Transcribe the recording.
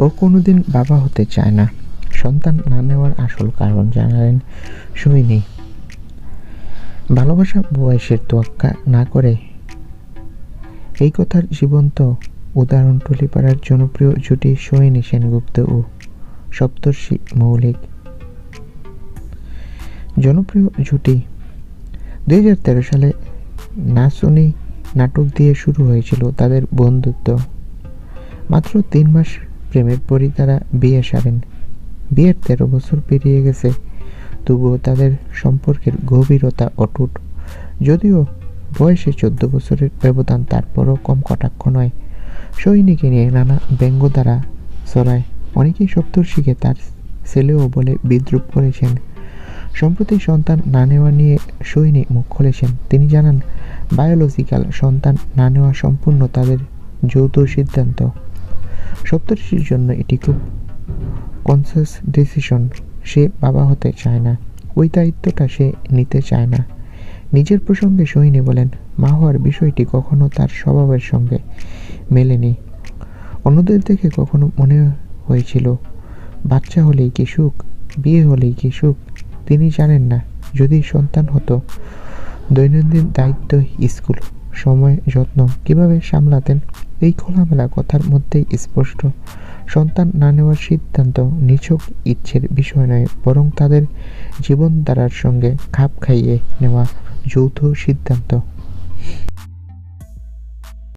ও কোনোদিন বাবা হতে চায় না। সন্তান না নেওয়ার আসল কারণ জানালেন সোহিনী। ভালোবাসা বয়সের তোয়াক্কা না করে, এই কথার জীবন্ত উদাহরণ টলিপাড়ার জনপ্রিয় জুটি সোহিনী সেনগুপ্ত ও সপ্তর্ষি মৌলিক। জনপ্রিয় জুটি 2013 সালে নাচনি নাটক দিয়ে শুরু হয়েছিল তাদের বন্ধুত্ব। মাত্র 3 মাস প্রেমের পরই তারা বিয়ে সারেন। বিয়ের 13 বছর পেরিয়ে গেছে, তবুও তাদের সম্পর্কের গভীরতা অটুট। যদিও বয়সে 14 বছরের ব্যবধান, তারপরও কম কটাক্ষ নয়। সোহিনীকে নিয়ে নানা ব্যঙ্গ দ্বারা ছড়ায়। অনেকেই সপ্তর্ষিকে তার ছেলেও বলে বিদ্রূপ করেছেন। সম্প্রতি সন্তান না নেওয়া নিয়ে সোহিনী মুখ খুলেছেন। তিনি জানান, বায়োলজিক্যাল সন্তান না নেওয়া সম্পূর্ণ তাদের যৌথ সিদ্ধান্ত। সপ্তর্ষির জন্য এটি খুব কনসাস ডিসিশন। সে বাবা হতে চায় না, ওই দায়িত্বটা সে নিতে চায় না। নিজের প্রসঙ্গে সোহিনী বলেন, মা হওয়ার বিষয়টি কখনো তার স্বভাবের সঙ্গে মেলেনি। অন্যদের দেখে কখনো মনে হয়েছিল বাচ্চা হলেই কি সুখ, বিয়ে হলেই কি সুখ। তিনি জানেন না, যদি সন্তান হতো, দৈনন্দিন দায়িত্ব, স্কুল, সময়, যত্ন কিভাবে সামলাতেন। এই খোলামেলা কথার মধ্যেই স্পষ্ট, সন্তান না নেওয়ার সিদ্ধান্ত নিছক ইচ্ছের বিষয় নয়, বরং তাদের জীবনধারার সঙ্গে খাপ খাইয়ে নেওয়া যৌথ সিদ্ধান্ত।